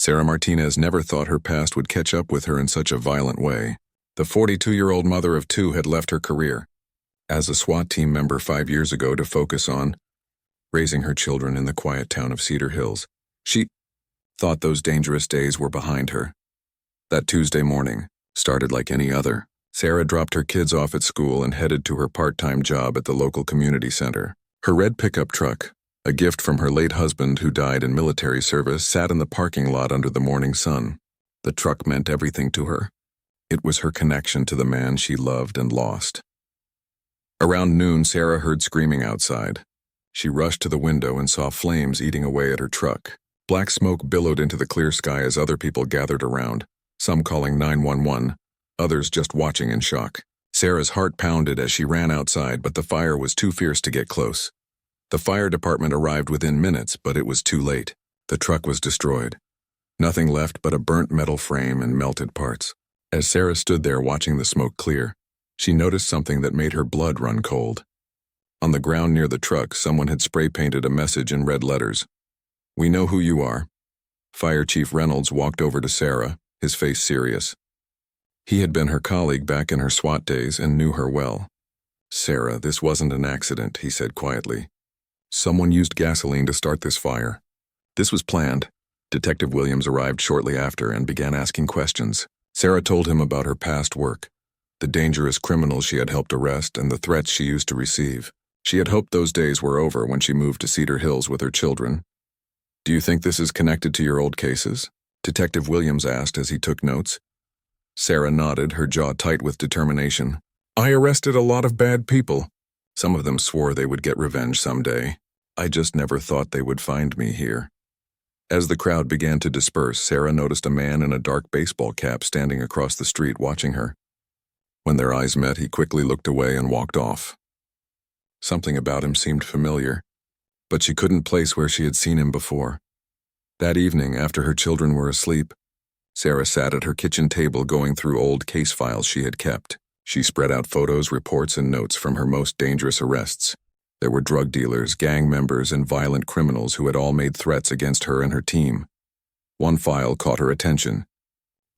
Sarah Martinez never thought her past would catch up with her in such a violent way. The 42-year-old mother of two had left her career as a SWAT team member 5 years ago to focus on raising her children in the quiet town of Cedar Hills. She thought those dangerous days were behind her. That Tuesday morning started like any other. Sarah dropped her kids off at school and headed to her part-time job at the local community center. Her red pickup truck, a gift from her late husband who died in military service, sat in the parking lot under the morning sun. The truck meant everything to her. It was her connection to the man she loved and lost. Around noon, Sarah heard screaming outside. She rushed to the window and saw flames eating away at her truck. Black smoke billowed into the clear sky as other people gathered around, some calling 911, others just watching in shock. Sarah's heart pounded as she ran outside, but the fire was too fierce to get close. The fire department arrived within minutes, but it was too late. The truck was destroyed. Nothing left but a burnt metal frame and melted parts. As Sarah stood there watching the smoke clear, she noticed something that made her blood run cold. On the ground near the truck, someone had spray-painted a message in red letters. "We know who you are." Fire Chief Reynolds walked over to Sarah, his face serious. He had been her colleague back in her SWAT days and knew her well. "Sarah, this wasn't an accident," he said quietly. "Someone used gasoline to start this fire. This was planned." Detective Williams arrived shortly after and began asking questions. Sarah told him about her past work, the dangerous criminals she had helped arrest, and the threats she used to receive. She had hoped those days were over when she moved to Cedar Hills with her children. "Do you think this is connected to your old cases?" Detective Williams asked as he took notes. Sarah nodded, her jaw tight with determination. "I arrested a lot of bad people. Some of them swore they would get revenge someday. I just never thought they would find me here." As the crowd began to disperse, Sarah noticed a man in a dark baseball cap standing across the street watching her. When their eyes met, he quickly looked away and walked off. Something about him seemed familiar, but she couldn't place where she had seen him before. That evening, after her children were asleep, Sarah sat at her kitchen table going through old case files she had kept. She spread out photos, reports, and notes from her most dangerous arrests. There were drug dealers, gang members, and violent criminals who had all made threats against her and her team. One file caught her attention.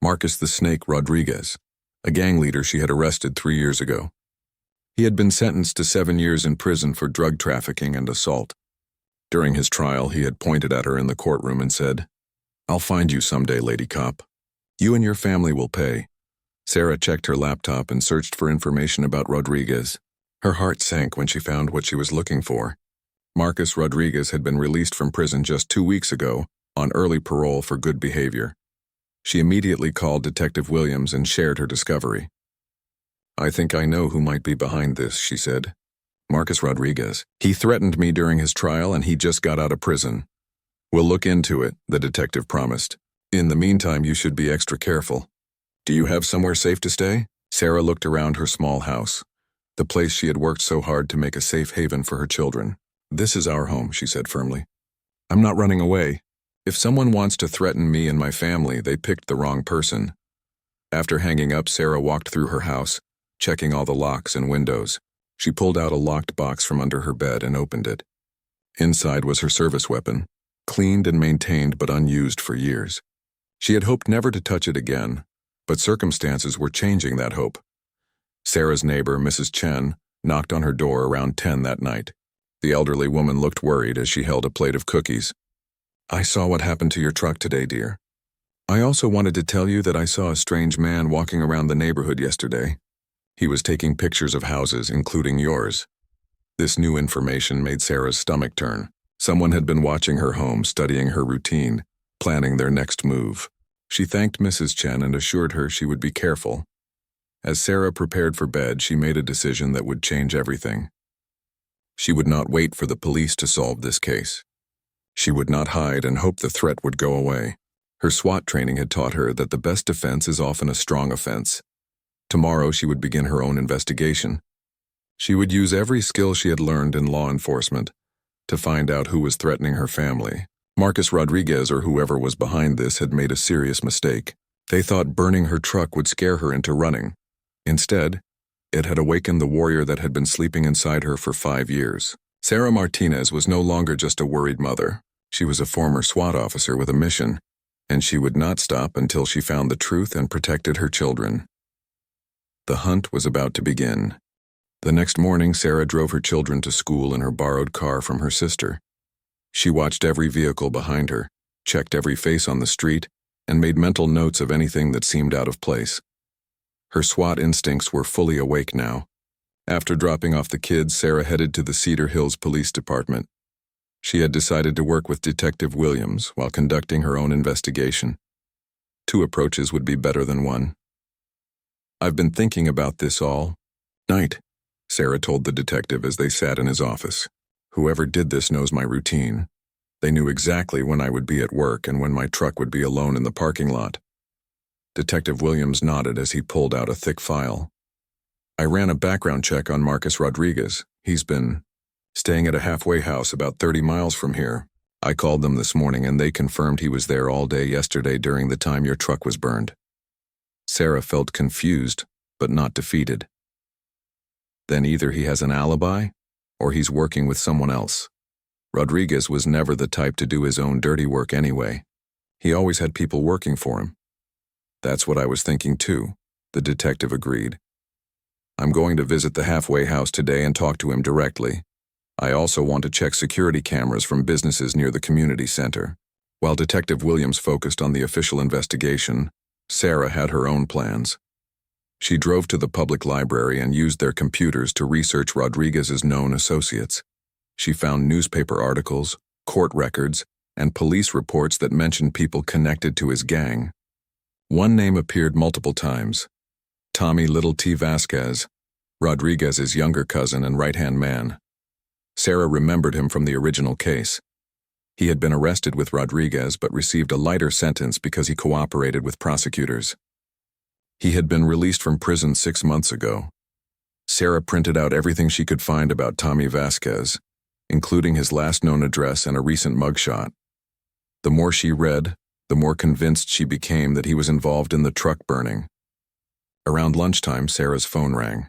Marcus the Snake Rodriguez, a gang leader she had arrested 3 years ago. He had been sentenced to 7 years in prison for drug trafficking and assault. During his trial, he had pointed at her in the courtroom and said, "I'll find you someday, lady cop. You and your family will pay." Sarah checked her laptop and searched for information about Rodriguez. Her heart sank when she found what she was looking for. Marcus Rodriguez had been released from prison just 2 weeks ago on early parole for good behavior. She immediately called Detective Williams and shared her discovery. "I think I know who might be behind this," she said. "Marcus Rodriguez. He threatened me during his trial and he just got out of prison." "We'll look into it," the detective promised. "In the meantime, you should be extra careful. Do you have somewhere safe to stay?" Sarah looked around her small house, the place she had worked so hard to make a safe haven for her children. "This is our home," she said firmly. "I'm not running away. If someone wants to threaten me and my family, they picked the wrong person." After hanging up, Sarah walked through her house, checking all the locks and windows. She pulled out a locked box from under her bed and opened it. Inside was her service weapon, cleaned and maintained but unused for years. She had hoped never to touch it again, but circumstances were changing that hope. Sarah's neighbor, Mrs. Chen, knocked on her door around 10 that night. The elderly woman looked worried as she held a plate of cookies. "I saw what happened to your truck today, dear. I also wanted to tell you that I saw a strange man walking around the neighborhood yesterday. He was taking pictures of houses, including yours." This new information made Sarah's stomach turn. Someone had been watching her home, studying her routine, planning their next move. She thanked Mrs. Chen and assured her she would be careful. As Sarah prepared for bed, she made a decision that would change everything. She would not wait for the police to solve this case. She would not hide and hope the threat would go away. Her SWAT training had taught her that the best defense is often a strong offense. Tomorrow she would begin her own investigation. She would use every skill she had learned in law enforcement to find out who was threatening her family. Marcus Rodriguez, or whoever was behind this, had made a serious mistake. They thought burning her truck would scare her into running. Instead, it had awakened the warrior that had been sleeping inside her for 5 years. Sarah Martinez was no longer just a worried mother. She was a former SWAT officer with a mission. and she would not stop until she found the truth and protected her children. The hunt was about to begin. The next morning, Sarah drove her children to school in her borrowed car from her sister. She watched every vehicle behind her, checked every face on the street, and made mental notes of anything that seemed out of place. Her SWAT instincts were fully awake now. After dropping off the kids, Sarah headed to the Cedar Hills Police Department. She had decided to work with Detective Williams while conducting her own investigation. 2 approaches would be better than 1. "I've been thinking about this all night," Sarah told the detective as they sat in his office. "Whoever did this knows my routine. They knew exactly when I would be at work and when my truck would be alone in the parking lot." Detective Williams nodded as he pulled out a thick file. "I ran a background check on Marcus Rodriguez. He's been staying at a halfway house about 30 miles from here. I called them this morning and they confirmed he was there all day yesterday during the time your truck was burned." Sarah felt confused, but not defeated. Then either he has an alibi, or he's working with someone else. Rodriguez was never the type to do his own dirty work anyway. He always had people working for him. "That's what I was thinking too," the detective agreed. "I'm going to visit the halfway house today and talk to him directly. I also want to check security cameras from businesses near the community center." While Detective Williams focused on the official investigation, Sarah had her own plans. She drove to the public library and used their computers to research Rodriguez's known associates. She found newspaper articles, court records, and police reports that mentioned people connected to his gang. One name appeared multiple times: Tommy Little T. Vasquez, Rodriguez's younger cousin and right-hand man. Sarah remembered him from the original case. He had been arrested with Rodriguez but received a lighter sentence because he cooperated with prosecutors. He had been released from prison 6 months ago. Sarah printed out everything she could find about Tommy Vasquez, including his last known address and a recent mugshot. The more she read, the more convinced she became that he was involved in the truck burning. Around lunchtime, Sarah's phone rang.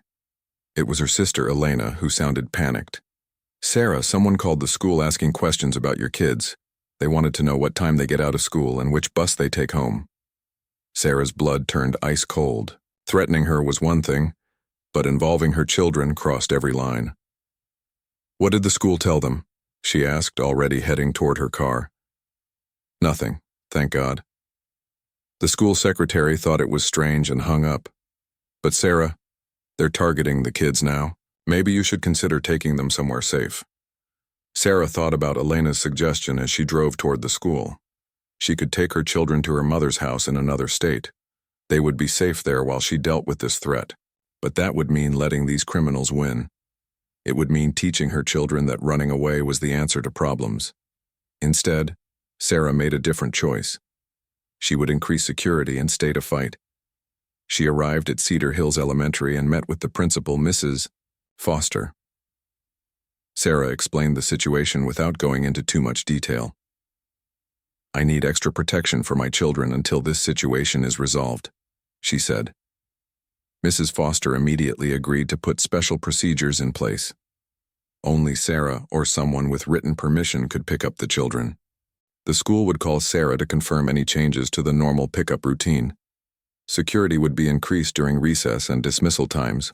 It was her sister, Elena, who sounded panicked. "Sarah, someone called the school asking questions about your kids. They wanted to know what time they get out of school and which bus they take home." Sarah's blood turned ice cold. Threatening her was one thing, but involving her children crossed every line. "What did the school tell them?" she asked, already heading toward her car. "Nothing, thank God." The school secretary thought it was strange and hung up. "But Sarah, they're targeting the kids now. Maybe you should consider taking them somewhere safe." Sarah thought about Elena's suggestion as she drove toward the school. She could take her children to her mother's house in another state. They would be safe there while she dealt with this threat. But that would mean letting these criminals win. It would mean teaching her children that running away was the answer to problems. Instead, Sarah made a different choice. She would increase security and stay to fight. She arrived at Cedar Hills Elementary and met with the principal, Mrs. Foster. Sarah explained the situation without going into too much detail. "I need extra protection for my children until this situation is resolved," she said. Mrs. Foster immediately agreed to put special procedures in place. Only Sarah or someone with written permission could pick up the children. The school would call Sarah to confirm any changes to the normal pickup routine. Security would be increased during recess and dismissal times.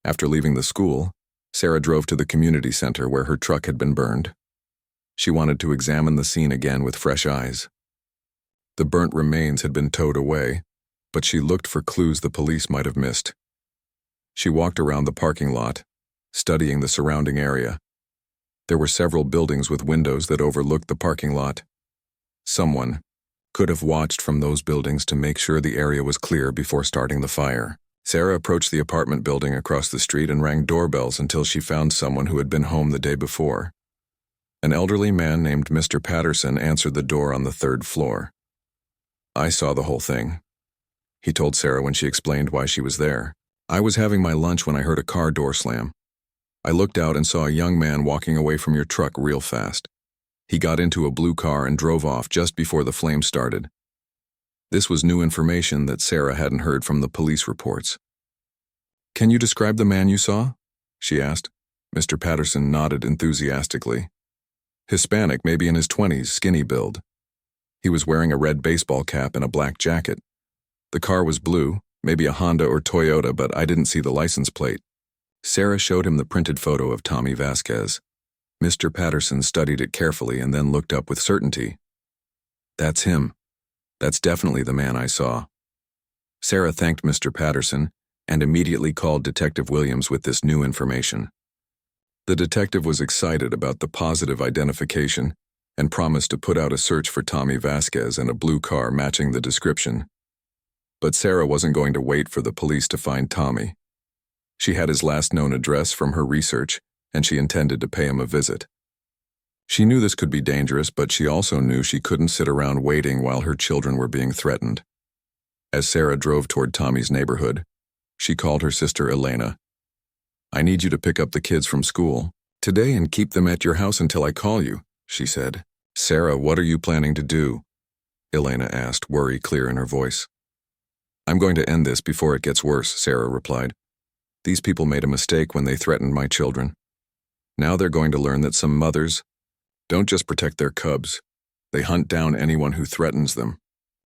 After leaving the school, Sarah drove to the community center where her truck had been burned. She wanted to examine the scene again with fresh eyes. The burnt remains had been towed away, but she looked for clues the police might have missed. She walked around the parking lot, studying the surrounding area. There were several buildings with windows that overlooked the parking lot. Someone could have watched from those buildings to make sure the area was clear before starting the fire. Sarah approached the apartment building across the street and rang doorbells until she found someone who had been home the day before. An elderly man named Mr. Patterson answered the door on the 3rd floor. "I saw the whole thing," he told Sarah when she explained why she was there. "I was having my lunch when I heard a car door slam. I looked out and saw a young man walking away from your truck real fast. He got into a blue car and drove off just before the flames started." This was new information that Sarah hadn't heard from the police reports. "Can you describe the man you saw?" she asked. Mr. Patterson nodded enthusiastically. "Hispanic, maybe in his 20s, skinny build." He was wearing a red baseball cap and a black jacket. The car was blue, maybe a Honda or Toyota, but I didn't see the license plate. Sarah showed him the printed photo of Tommy Vasquez. Mr. Patterson studied it carefully and then looked up with certainty. That's him. That's definitely the man I saw. Sarah thanked Mr. Patterson and immediately called Detective Williams with this new information. The detective was excited about the positive identification and promised to put out a search for Tommy Vasquez and a blue car matching the description. But Sarah wasn't going to wait for the police to find Tommy. She had his last known address from her research, and she intended to pay him a visit. She knew this could be dangerous, but she also knew she couldn't sit around waiting while her children were being threatened. As Sarah drove toward Tommy's neighborhood, she called her sister Elena. "I need you to pick up the kids from school today and keep them at your house until I call you," she said. "Sarah, what are you planning to do?" Elena asked, worry clear in her voice. "I'm going to end this before it gets worse," Sarah replied. "These people made a mistake when they threatened my children. Now they're going to learn that some mothers don't just protect their cubs, they hunt down anyone who threatens them."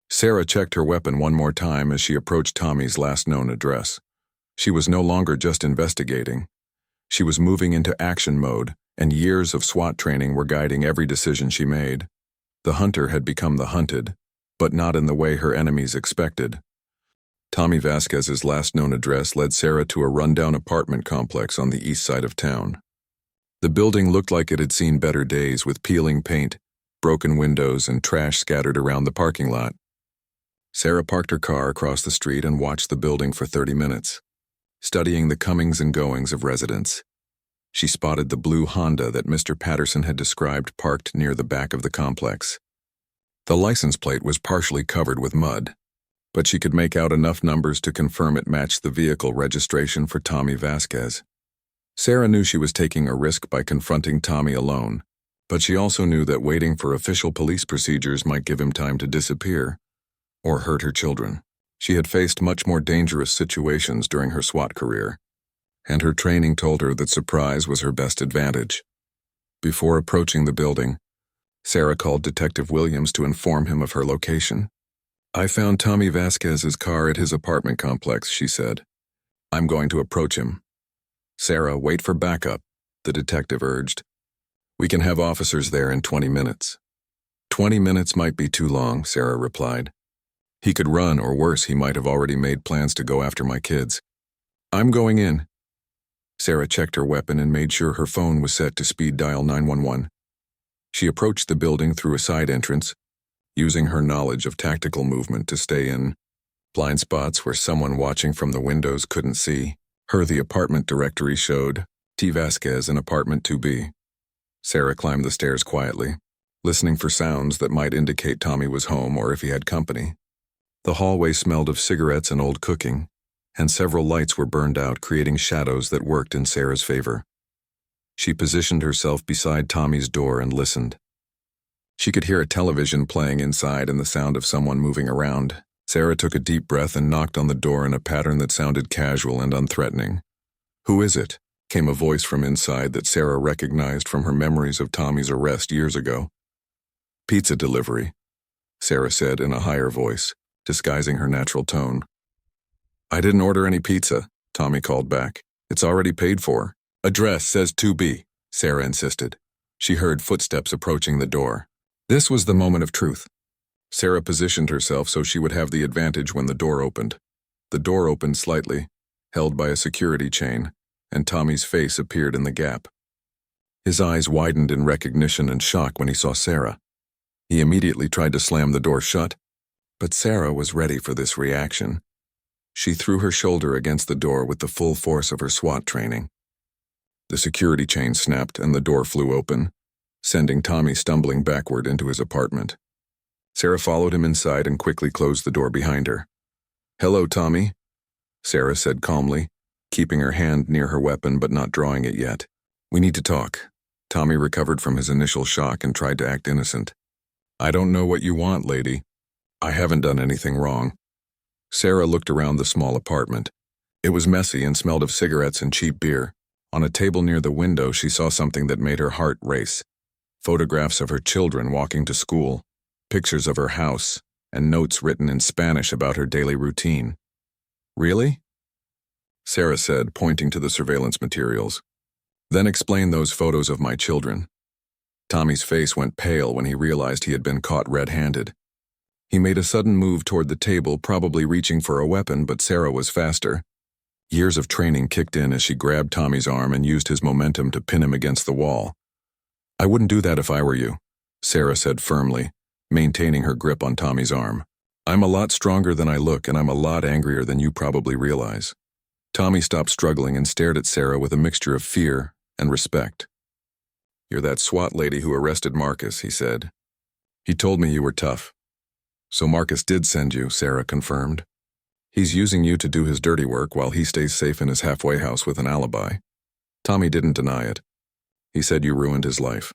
Sarah checked her weapon one more time as she approached Tommy's last known address. She was no longer just investigating. She was moving into action mode, and years of SWAT training were guiding every decision she made. The hunter had become the hunted, but not in the way her enemies expected. Tommy Vasquez's last known address led Sarah to a rundown apartment complex on the east side of town. The building looked like it had seen better days, with peeling paint, broken windows, and trash scattered around the parking lot. Sarah parked her car across the street and watched the building for 30 minutes, studying the comings and goings of residents. She spotted the blue Honda that Mr. Patterson had described parked near the back of the complex. The license plate was partially covered with mud, but she could make out enough numbers to confirm it matched the vehicle registration for Tommy Vasquez. Sarah knew she was taking a risk by confronting Tommy alone, but she also knew that waiting for official police procedures might give him time to disappear or hurt her children. She had faced much more dangerous situations during her SWAT career, and her training told her that surprise was her best advantage. Before approaching the building, Sarah called Detective Williams to inform him of her location. "I found Tommy Vasquez's car at his apartment complex," she said. "I'm going to approach him." "Sarah, wait for backup," the detective urged. "We can have officers there in 20 minutes. 20 minutes might be too long," Sarah replied. "He could run, or worse, he might have already made plans to go after my kids." "I'm going in." Sarah checked her weapon and made sure her phone was set to speed dial 911. She approached the building through a side entrance, using her knowledge of tactical movement to stay in blind spots where someone watching from the windows couldn't see her. The apartment directory showed T. Vasquez in apartment 2B. Sarah climbed the stairs quietly, listening for sounds that might indicate Tommy was home or if he had company. The hallway smelled of cigarettes and old cooking, and several lights were burned out, creating shadows that worked in Sarah's favor. She positioned herself beside Tommy's door and listened. She could hear a television playing inside and the sound of someone moving around. Sarah took a deep breath and knocked on the door in a pattern that sounded casual and unthreatening. "Who is it?" came a voice from inside that Sarah recognized from her memories of Tommy's arrest years ago. "Pizza delivery," Sarah said in a higher voice, disguising her natural tone. "I didn't order any pizza," Tommy called back. "It's already paid for." "Address says 2B, Sarah insisted. She heard footsteps approaching the door. This was the moment of truth. Sarah positioned herself so she would have the advantage when the door opened. The door opened slightly, held by a security chain, and Tommy's face appeared in the gap. His eyes widened in recognition and shock when he saw Sarah. He immediately tried to slam the door shut, but Sarah was ready for this reaction. She threw her shoulder against the door with the full force of her SWAT training. The security chain snapped and the door flew open, sending Tommy stumbling backward into his apartment. Sarah followed him inside and quickly closed the door behind her. "Hello, Tommy," Sarah said calmly, keeping her hand near her weapon but not drawing it yet. "We need to talk." Tommy recovered from his initial shock and tried to act innocent. "I don't know what you want, lady. I haven't done anything wrong." Sarah looked around the small apartment. It was messy and smelled of cigarettes and cheap beer. On a table near the window, she saw something that made her heart race. Photographs of her children walking to school, pictures of her house, and notes written in Spanish about her daily routine. Really? Sarah said, pointing to the surveillance materials. Then explain those photos of my children. Tommy's face went pale when he realized he had been caught red-handed. He made a sudden move toward the table, probably reaching for a weapon, but Sarah was faster. Years of training kicked in as she grabbed Tommy's arm and used his momentum to pin him against the wall. I wouldn't do that if I were you, Sarah said firmly, maintaining her grip on Tommy's arm. I'm a lot stronger than I look, and I'm a lot angrier than you probably realize. Tommy stopped struggling and stared at Sarah with a mixture of fear and respect. You're that SWAT lady who arrested Marcus, he said. He told me you were tough. So Marcus did send you, Sarah confirmed. He's using you to do his dirty work while he stays safe in his halfway house with an alibi. Tommy didn't deny it. He said you ruined his life.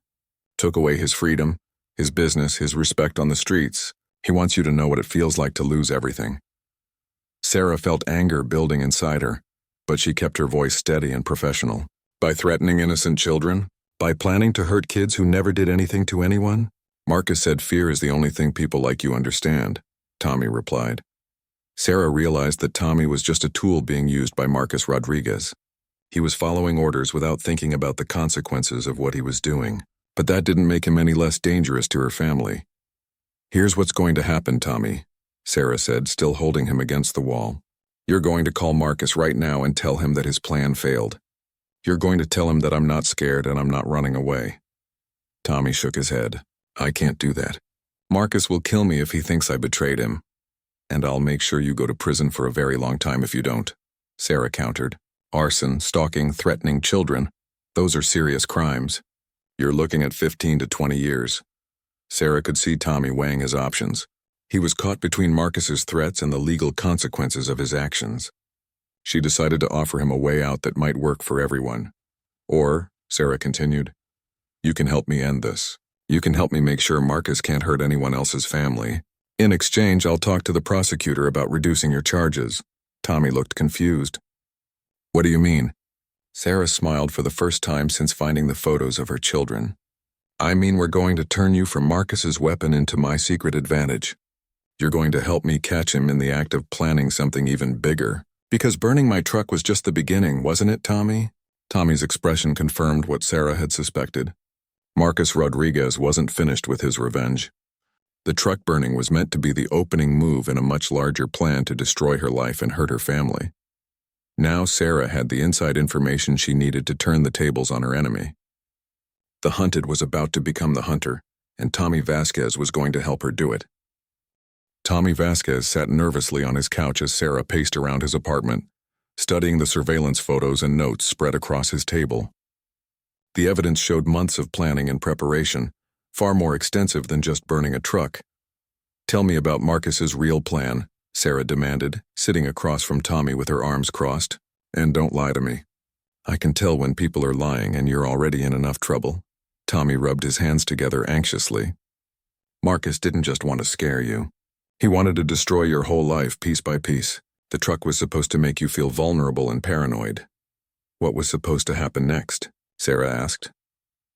Took away his freedom, his business, his respect on the streets. He wants you to know what it feels like to lose everything. Sarah felt anger building inside her, but she kept her voice steady and professional. By threatening innocent children? By planning to hurt kids who never did anything to anyone? Marcus said fear is the only thing people like you understand, Tommy replied. Sarah realized that Tommy was just a tool being used by Marcus Rodriguez. He was following orders without thinking about the consequences of what he was doing, but that didn't make him any less dangerous to her family. Here's what's going to happen, Tommy, Sarah said, still holding him against the wall. You're going to call Marcus right now and tell him that his plan failed. You're going to tell him that I'm not scared and I'm not running away. Tommy shook his head. I can't do that. Marcus will kill me if he thinks I betrayed him. And I'll make sure you go to prison for a very long time if you don't, Sarah countered. Arson, stalking, threatening children, those are serious crimes. You're looking at 15 to 20 years. Sarah could see Tommy weighing his options. He was caught between Marcus's threats and the legal consequences of his actions. She decided to offer him a way out that might work for everyone. Or, Sarah continued, you can help me end this. You can help me make sure Marcus can't hurt anyone else's family. In exchange, I'll talk to the prosecutor about reducing your charges. Tommy looked confused. What do you mean? Sarah smiled for the first time since finding the photos of her children. I mean, we're going to turn you from Marcus's weapon into my secret advantage. You're going to help me catch him in the act of planning something even bigger. Because burning my truck was just the beginning, wasn't it, Tommy? Tommy's expression confirmed what Sarah had suspected. Marcus Rodriguez wasn't finished with his revenge. The truck burning was meant to be the opening move in a much larger plan to destroy her life and hurt her family. Now Sarah had the inside information she needed to turn the tables on her enemy. The hunted was about to become the hunter, and Tommy Vasquez was going to help her do it. Tommy Vasquez sat nervously on his couch as Sarah paced around his apartment, studying the surveillance photos and notes spread across his table. The evidence showed months of planning and preparation, far more extensive than just burning a truck. Tell me about Marcus's real plan, Sarah demanded, sitting across from Tommy with her arms crossed. And don't lie to me. I can tell when people are lying and you're already in enough trouble. Tommy rubbed his hands together anxiously. Marcus didn't just want to scare you. He wanted to destroy your whole life piece by piece. The truck was supposed to make you feel vulnerable and paranoid. What was supposed to happen next? Sarah asked.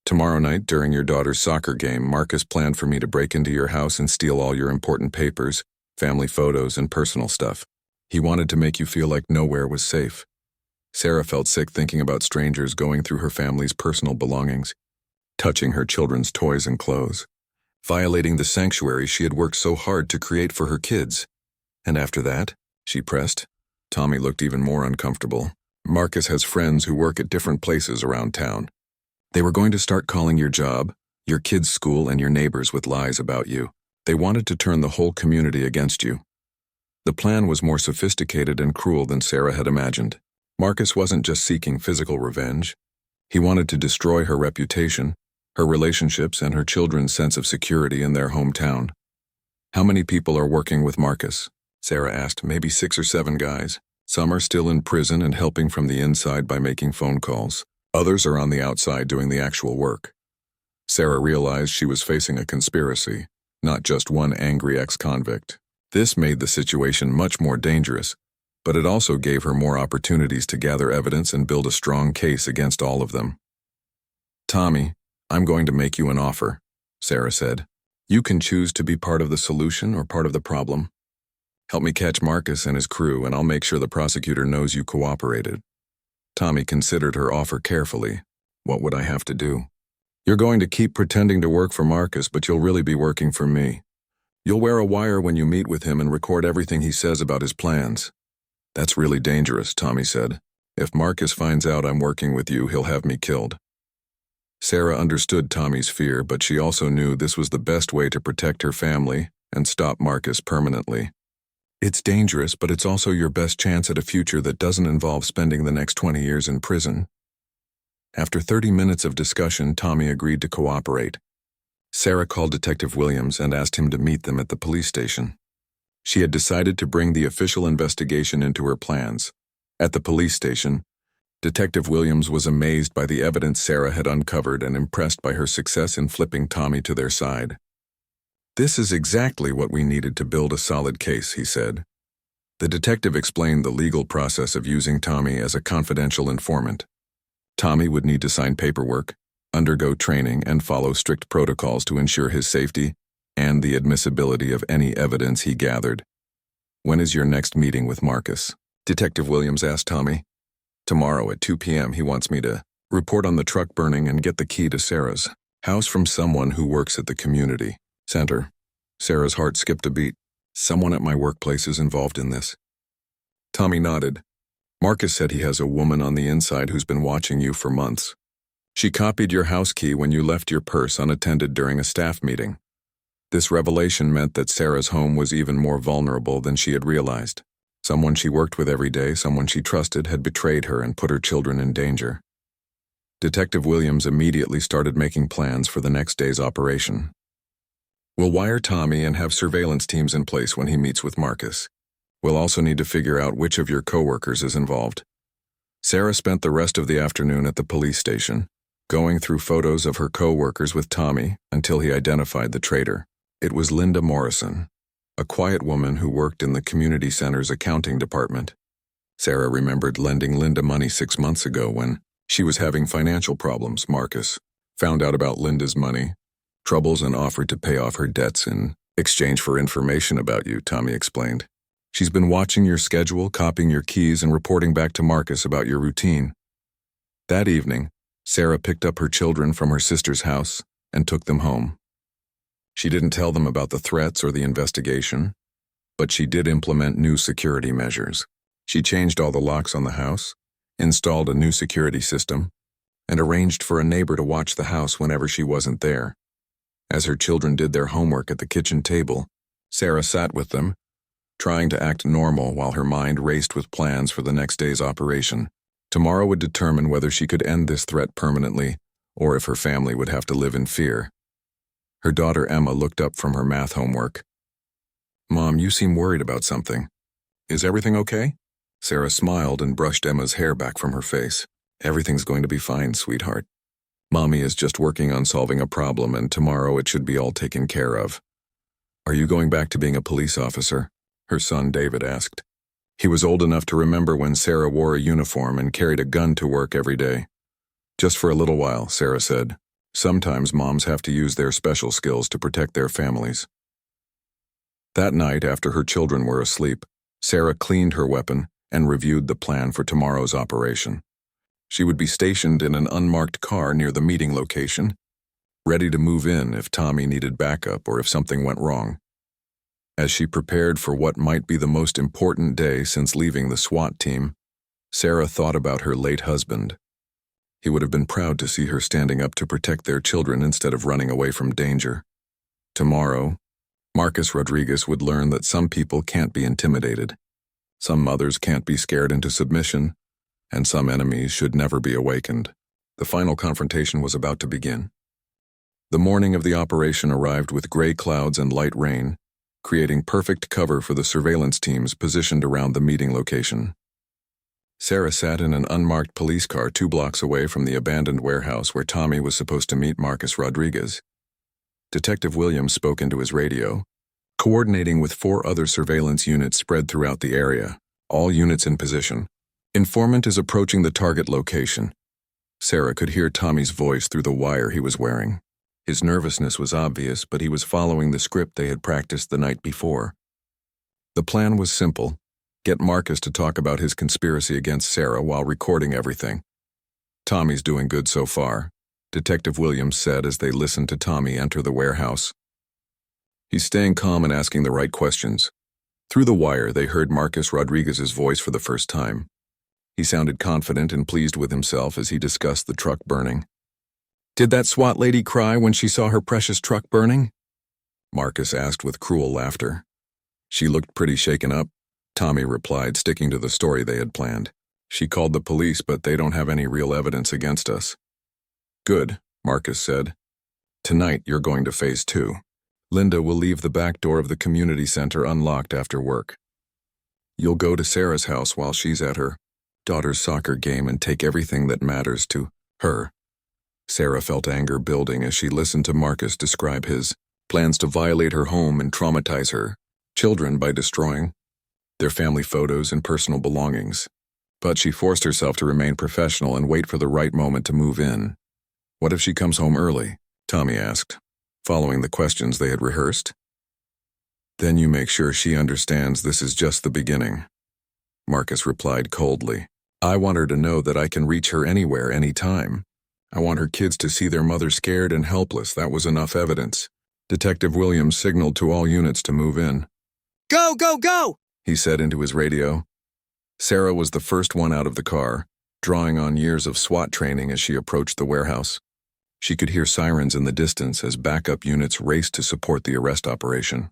Tomorrow night, during your daughter's soccer game, Marcus planned for me to break into your house and steal all your important papers, family photos, and personal stuff. He wanted to make you feel like nowhere was safe. Sarah felt sick thinking about strangers going through her family's personal belongings, touching her children's toys and clothes, violating the sanctuary she had worked so hard to create for her kids. And after that, she pressed. Tommy looked even more uncomfortable. Marcus has friends who work at different places around town. They were going to start calling your job, your kids' school, and your neighbors with lies about you. They wanted to turn the whole community against you. The plan was more sophisticated and cruel than Sarah had imagined. Marcus wasn't just seeking physical revenge. He wanted to destroy her reputation, her relationships, and her children's sense of security in their hometown. How many people are working with Marcus? Sarah asked. Maybe 6 or 7 guys. Some are still in prison and helping from the inside by making phone calls. Others are on the outside doing the actual work. Sarah realized she was facing a conspiracy, not just one angry ex-convict. This made the situation much more dangerous, but it also gave her more opportunities to gather evidence and build a strong case against all of them. Tommy, I'm going to make you an offer, Sarah said. You can choose to be part of the solution or part of the problem. Help me catch Marcus and his crew, and I'll make sure the prosecutor knows you cooperated. Tommy considered her offer carefully. What would I have to do? You're going to keep pretending to work for Marcus, but you'll really be working for me. You'll wear a wire when you meet with him and record everything he says about his plans. That's really dangerous, Tommy said. If Marcus finds out I'm working with you, he'll have me killed. Sarah understood Tommy's fear, but she also knew this was the best way to protect her family and stop Marcus permanently. It's dangerous, but it's also your best chance at a future that doesn't involve spending the next 20 years in prison. After 30 minutes of discussion, Tommy agreed to cooperate. Sarah called Detective Williams and asked him to meet them at the police station. She had decided to bring the official investigation into her plans. At the police station, Detective Williams was amazed by the evidence Sarah had uncovered and impressed by her success in flipping Tommy to their side. This is exactly what we needed to build a solid case, he said. The detective explained the legal process of using Tommy as a confidential informant. Tommy would need to sign paperwork, undergo training, and follow strict protocols to ensure his safety and the admissibility of any evidence he gathered. When is your next meeting with Marcus? Detective Williams asked Tommy. Tomorrow at 2 p.m. he wants me to report on the truck burning and get the key to Sarah's house from someone who works at the community center. Sarah's heart skipped a beat. Someone at my workplace is involved in this. Tommy nodded. Marcus said he has a woman on the inside who's been watching you for months. She copied your house key when you left your purse unattended during a staff meeting. This revelation meant that Sarah's home was even more vulnerable than she had realized. Someone she worked with every day, someone she trusted, had betrayed her and put her children in danger. Detective Williams immediately started making plans for the next day's operation. We'll wire Tommy and have surveillance teams in place when he meets with Marcus. We'll also need to figure out which of your coworkers is involved. Sarah spent the rest of the afternoon at the police station, going through photos of her coworkers with Tommy until he identified the traitor. It was Linda Morrison, a quiet woman who worked in the community center's accounting department. Sarah remembered lending Linda money 6 months ago when she was having financial problems. Marcus found out about Linda's money troubles and offered to pay off her debts in exchange for information about you, Tommy explained. She's been watching your schedule, copying your keys, and reporting back to Marcus about your routine. That evening, Sarah picked up her children from her sister's house and took them home. She didn't tell them about the threats or the investigation, but she did implement new security measures. She changed all the locks on the house, installed a new security system, and arranged for a neighbor to watch the house whenever she wasn't there. As her children did their homework at the kitchen table, Sarah sat with them, trying to act normal while her mind raced with plans for the next day's operation. Tomorrow would determine whether she could end this threat permanently or if her family would have to live in fear. Her daughter Emma looked up from her math homework. Mom, you seem worried about something. Is everything okay? Sarah smiled and brushed Emma's hair back from her face. Everything's going to be fine, sweetheart. Mommy is just working on solving a problem, and tomorrow it should be all taken care of. Are you going back to being a police officer? Her son David asked. He was old enough to remember when Sarah wore a uniform and carried a gun to work every day. Just for a little while, Sarah said. Sometimes moms have to use their special skills to protect their families. That night, after her children were asleep, Sarah cleaned her weapon and reviewed the plan for tomorrow's operation. She would be stationed in an unmarked car near the meeting location, ready to move in if Tommy needed backup or if something went wrong. As she prepared for what might be the most important day since leaving the SWAT team, Sarah thought about her late husband. He would have been proud to see her standing up to protect their children instead of running away from danger. Tomorrow, Marcus Rodriguez would learn that some people can't be intimidated, some mothers can't be scared into submission, and some enemies should never be awakened. The final confrontation was about to begin. The morning of the operation arrived with gray clouds and light rain, creating perfect cover for the surveillance teams positioned around the meeting location. Sarah sat in an unmarked police car 2 blocks away from the abandoned warehouse where Tommy was supposed to meet Marcus Rodriguez. Detective Williams spoke into his radio, coordinating with 4 other surveillance units spread throughout the area, all units in position. Informant is approaching the target location. Sarah could hear Tommy's voice through the wire he was wearing. His nervousness was obvious, but he was following the script they had practiced the night before. The plan was simple: get Marcus to talk about his conspiracy against Sarah while recording everything. "Tommy's doing good so far," Detective Williams said as they listened to Tommy enter the warehouse. "He's staying calm and asking the right questions." Through the wire, they heard Marcus Rodriguez's voice for the first time. He sounded confident and pleased with himself as he discussed the truck burning. "Did that SWAT lady cry when she saw her precious truck burning?" Marcus asked with cruel laughter. "She looked pretty shaken up," Tommy replied, sticking to the story they had planned. "She called the police, but they don't have any real evidence against us." "Good," Marcus said. "Tonight you're going to phase 2. Linda will leave the back door of the community center unlocked after work. You'll go to Sarah's house while she's at her daughter's soccer game and take everything that matters to her." Sarah felt anger building as she listened to Marcus describe his plans to violate her home and traumatize her children by destroying their family photos and personal belongings. But she forced herself to remain professional and wait for the right moment to move in. "What if she comes home early?" Tommy asked, following the questions they had rehearsed. "Then you make sure she understands this is just the beginning," Marcus replied coldly. "I want her to know that I can reach her anywhere, anytime. I want her kids to see their mother scared and helpless. That was enough evidence." Detective Williams signaled to all units to move in. "Go, go, go!" he said into his radio. Sarah was the first one out of the car, drawing on years of SWAT training as she approached the warehouse. She could hear sirens in the distance as backup units raced to support the arrest operation.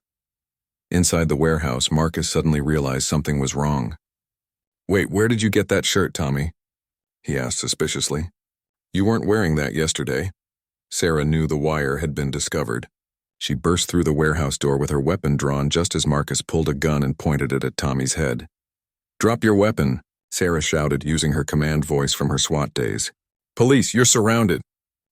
Inside the warehouse, Marcus suddenly realized something was wrong. "Wait, where did you get that shirt, Tommy?" he asked suspiciously. "You weren't wearing that yesterday." Sarah knew the wire had been discovered. She burst through the warehouse door with her weapon drawn just as Marcus pulled a gun and pointed it at Tommy's head. "Drop your weapon," Sarah shouted, using her command voice from her SWAT days. "Police, you're surrounded."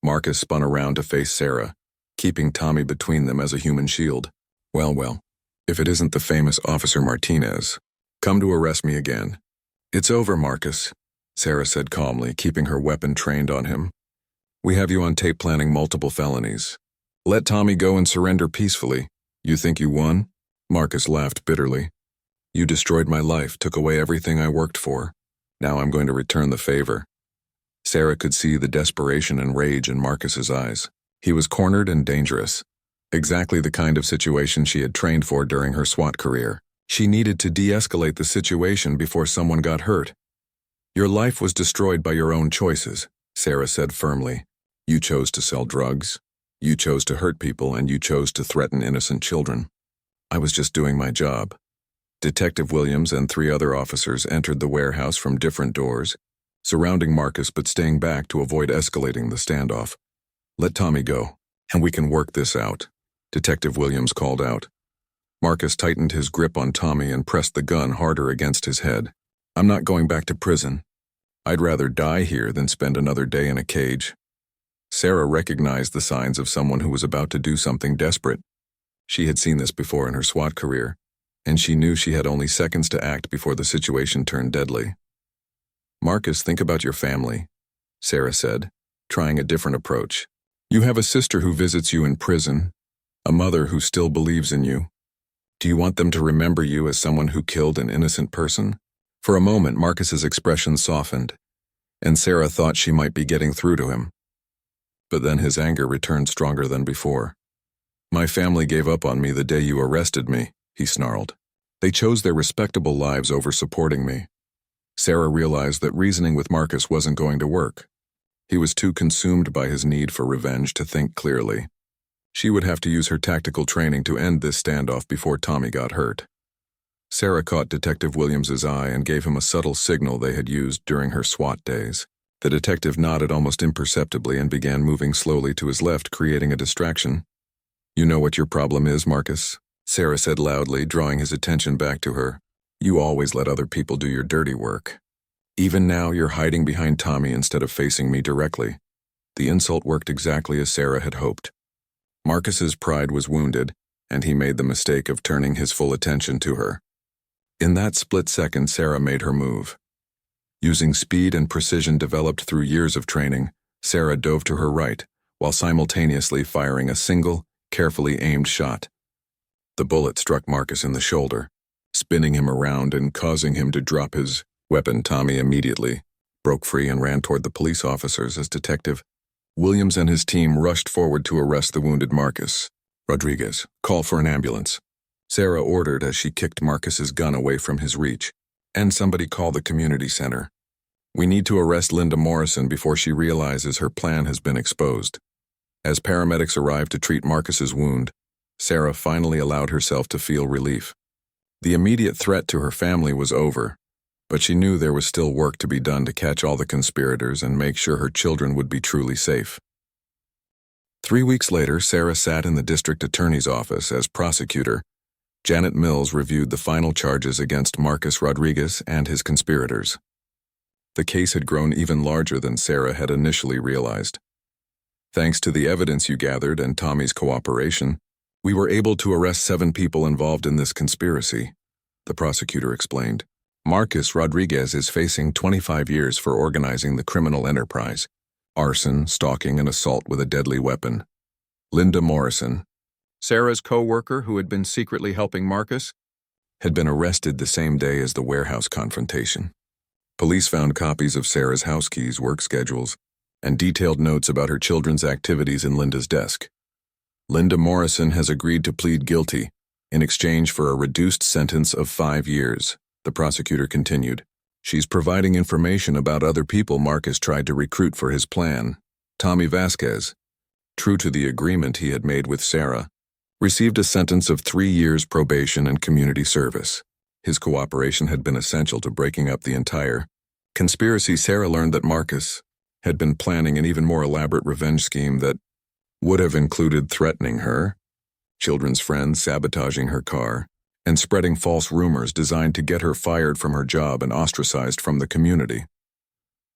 Marcus spun around to face Sarah, keeping Tommy between them as a human shield. Well, if it isn't the famous Officer Martinez. "Come to arrest me again." "It's over, Marcus," Sarah said calmly, keeping her weapon trained on him. "We have you on tape planning multiple felonies. Let Tommy go and surrender peacefully. You think you won?" Marcus laughed bitterly. "You destroyed my life, took away everything I worked for. Now I'm going to return the favor." Sarah could see the desperation and rage in Marcus's eyes. He was cornered and dangerous. Exactly the kind of situation she had trained for during her SWAT career. She needed to de-escalate the situation before someone got hurt. "Your life was destroyed by your own choices," Sarah said firmly. "You chose to sell drugs. You chose to hurt people, and you chose to threaten innocent children. I was just doing my job." Detective Williams and 3 other officers entered the warehouse from different doors, surrounding Marcus but staying back to avoid escalating the standoff. "Let Tommy go, and we can work this out," Detective Williams called out. Marcus tightened his grip on Tommy and pressed the gun harder against his head. "I'm not going back to prison. I'd rather die here than spend another day in a cage." Sarah recognized the signs of someone who was about to do something desperate. She had seen this before in her SWAT career, and she knew she had only seconds to act before the situation turned deadly. "Marcus, think about your family," Sarah said, trying a different approach. "You have a sister who visits you in prison, a mother who still believes in you. Do you want them to remember you as someone who killed an innocent person?" For a moment, Marcus's expression softened, and Sarah thought she might be getting through to him. But then his anger returned stronger than before. "My family gave up on me the day you arrested me," he snarled. "They chose their respectable lives over supporting me." Sarah realized that reasoning with Marcus wasn't going to work. He was too consumed by his need for revenge to think clearly. She would have to use her tactical training to end this standoff before Tommy got hurt. Sarah caught Detective Williams's eye and gave him a subtle signal they had used during her SWAT days. The detective nodded almost imperceptibly and began moving slowly to his left, creating a distraction. "You know what your problem is, Marcus?" Sarah said loudly, drawing his attention back to her. "You always let other people do your dirty work. Even now, you're hiding behind Tommy instead of facing me directly." The insult worked exactly as Sarah had hoped. Marcus's pride was wounded, and he made the mistake of turning his full attention to her. In that split second, Sarah made her move. Using speed and precision developed through years of training, Sarah dove to her right, while simultaneously firing a single, carefully aimed shot. The bullet struck Marcus in the shoulder, spinning him around and causing him to drop his weapon. Tommy immediately broke free and ran toward the police officers as Detective Williams and his team rushed forward to arrest the wounded Marcus. Rodriguez, call for an ambulance, Sarah ordered as she kicked Marcus's gun away from his reach. And somebody call the community center. We need to arrest Linda Morrison before she realizes her plan has been exposed. As paramedics arrived to treat Marcus's wound, Sarah finally allowed herself to feel relief. The immediate threat to her family was over, but she knew there was still work to be done to catch all the conspirators and make sure her children would be truly safe. 3 weeks later, Sarah sat in the district attorney's office as prosecutor. Janet Mills reviewed the final charges against Marcus Rodriguez and his conspirators. The case had grown even larger than Sarah had initially realized. Thanks to the evidence you gathered and Tommy's cooperation, we were able to arrest 7 people involved in this conspiracy, the prosecutor explained. Marcus Rodriguez is facing 25 years for organizing the criminal enterprise, arson, stalking, and assault with a deadly weapon. Linda Morrison, Sarah's co-worker who had been secretly helping Marcus, had been arrested the same day as the warehouse confrontation. Police found copies of Sarah's house keys, work schedules, and detailed notes about her children's activities in Linda's desk. Linda Morrison has agreed to plead guilty in exchange for a reduced sentence of 5 years, the prosecutor continued. She's providing information about other people Marcus tried to recruit for his plan. Tommy Vasquez, true to the agreement he had made with Sarah, received a sentence of 3 years probation and community service. His cooperation had been essential to breaking up the entire conspiracy. Sarah learned that Marcus had been planning an even more elaborate revenge scheme that would have included threatening her, children's friends, sabotaging her car, and spreading false rumors designed to get her fired from her job and ostracized from the community.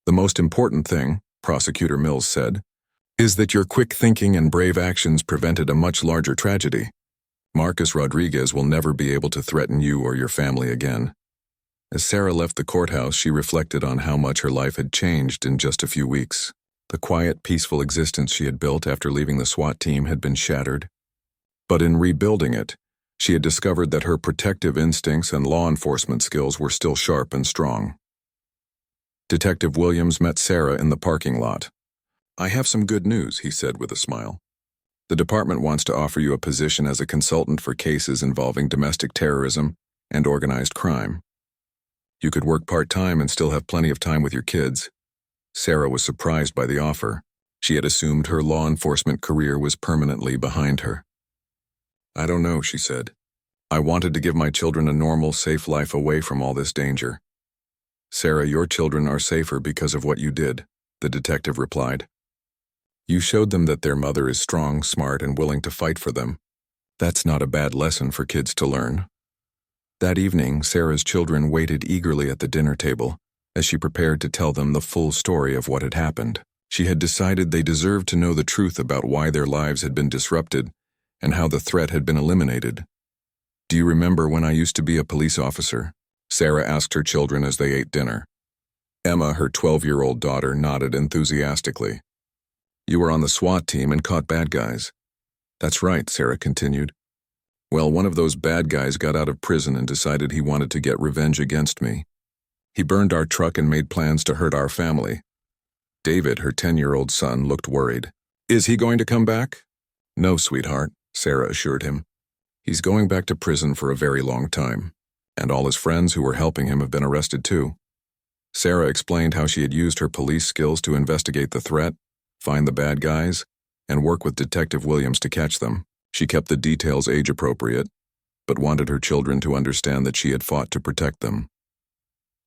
The most important thing, Prosecutor Mills said, is that your quick thinking and brave actions prevented a much larger tragedy. Marcus Rodriguez will never be able to threaten you or your family again. As Sarah left the courthouse, she reflected on how much her life had changed in just a few weeks. The quiet, peaceful existence she had built after leaving the SWAT team had been shattered. But in rebuilding it, she had discovered that her protective instincts and law enforcement skills were still sharp and strong. Detective Williams met Sarah in the parking lot. I have some good news, he said with a smile. The department wants to offer you a position as a consultant for cases involving domestic terrorism and organized crime. You could work part-time and still have plenty of time with your kids. Sarah was surprised by the offer. She had assumed her law enforcement career was permanently behind her. I don't know, she said. I wanted to give my children a normal, safe life away from all this danger. Sarah, your children are safer because of what you did, the detective replied. You showed them that their mother is strong, smart, and willing to fight for them. That's not a bad lesson for kids to learn. That evening, Sarah's children waited eagerly at the dinner table as she prepared to tell them the full story of what had happened. She had decided they deserved to know the truth about why their lives had been disrupted and how the threat had been eliminated. Do you remember when I used to be a police officer? Sarah asked her children as they ate dinner. Emma, her 12-year-old daughter, nodded enthusiastically. You were on the SWAT team and caught bad guys. That's right, Sarah continued. Well, one of those bad guys got out of prison and decided he wanted to get revenge against me. He burned our truck and made plans to hurt our family. David, her 10-year-old son, looked worried. Is he going to come back? No, sweetheart, Sarah assured him. He's going back to prison for a very long time, and all his friends who were helping him have been arrested too. Sarah explained how she had used her police skills to investigate the threat, find the bad guys, and work with Detective Williams to catch them. She kept the details age-appropriate, but wanted her children to understand that she had fought to protect them.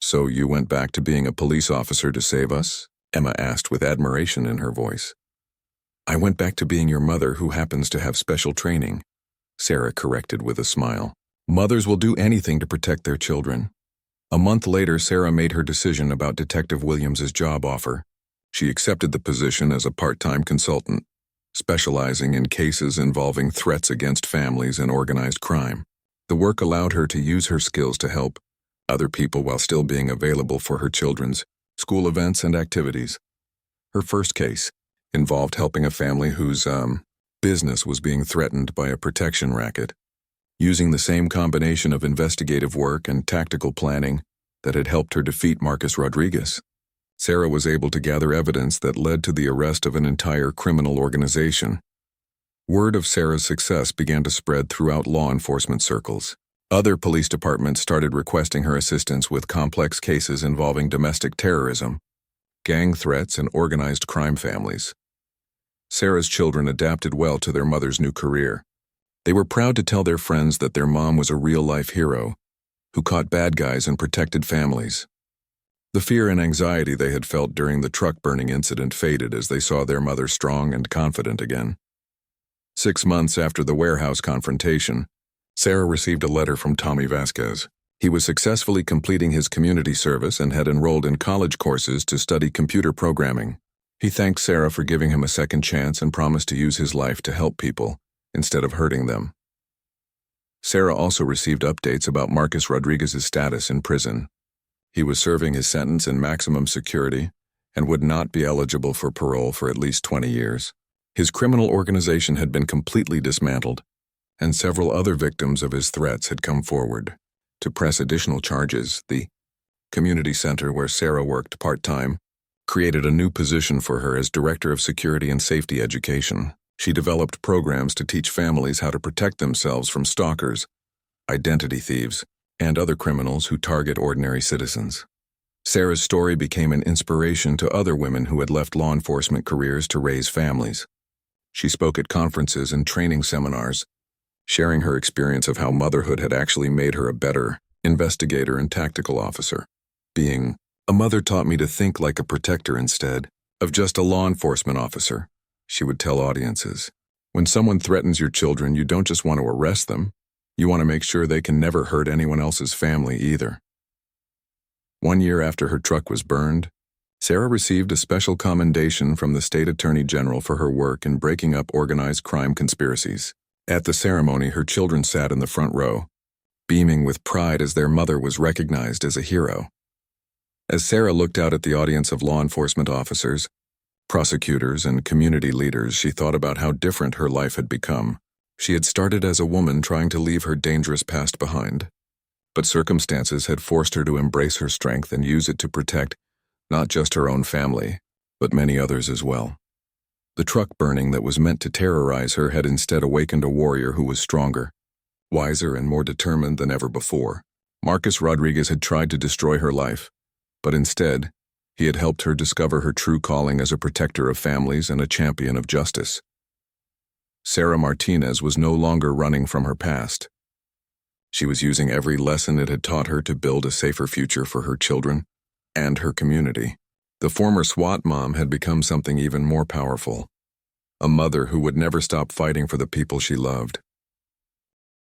So you went back to being a police officer to save us? Emma asked with admiration in her voice. I went back to being your mother who happens to have special training, Sarah corrected with a smile. Mothers will do anything to protect their children. A month later, Sarah made her decision about Detective Williams's job offer. She accepted the position as a part-time consultant, specializing in cases involving threats against families and organized crime. The work allowed her to use her skills to help other people while still being available for her children's school events and activities. Her first case, involved helping a family whose, business was being threatened by a protection racket. Using the same combination of investigative work and tactical planning that had helped her defeat Marcus Rodriguez, Sarah was able to gather evidence that led to the arrest of an entire criminal organization. Word of Sarah's success began to spread throughout law enforcement circles. Other police departments started requesting her assistance with complex cases involving domestic terrorism, gang threats, and organized crime families. Sarah's children adapted well to their mother's new career. They were proud to tell their friends that their mom was a real-life hero who caught bad guys and protected families. The fear and anxiety they had felt during the truck burning incident faded as they saw their mother strong and confident again. 6 months after the warehouse confrontation, Sarah received a letter from Tommy Vasquez. He was successfully completing his community service and had enrolled in college courses to study computer programming. He thanked Sarah for giving him a second chance and promised to use his life to help people instead of hurting them. Sarah also received updates about Marcus Rodriguez's status in prison. He was serving his sentence in maximum security and would not be eligible for parole for at least 20 years. His criminal organization had been completely dismantled, and several other victims of his threats had come forward to press additional charges. The community center where Sarah worked part-time created a new position for her as Director of Security and Safety Education. She developed programs to teach families how to protect themselves from stalkers, identity thieves, and other criminals who target ordinary citizens. Sarah's story became an inspiration to other women who had left law enforcement careers to raise families. She spoke at conferences and training seminars, sharing her experience of how motherhood had actually made her a better investigator and tactical officer. Being a mother taught me to think like a protector instead of just a law enforcement officer, she would tell audiences. When someone threatens your children, you don't just want to arrest them, you want to make sure they can never hurt anyone else's family either. 1 year after her truck was burned, Sarah received a special commendation from the State Attorney General for her work in breaking up organized crime conspiracies. At the ceremony, her children sat in the front row, beaming with pride as their mother was recognized as a hero. As Sarah looked out at the audience of law enforcement officers, prosecutors, and community leaders, she thought about how different her life had become. She had started as a woman trying to leave her dangerous past behind, but circumstances had forced her to embrace her strength and use it to protect not just her own family, but many others as well. The truck burning that was meant to terrorize her had instead awakened a warrior who was stronger, wiser, and more determined than ever before. Marcus Rodriguez had tried to destroy her life, but instead, he had helped her discover her true calling as a protector of families and a champion of justice. Sarah Martinez was no longer running from her past. She was using every lesson it had taught her to build a safer future for her children and her community. The former SWAT mom had become something even more powerful, a mother who would never stop fighting for the people she loved.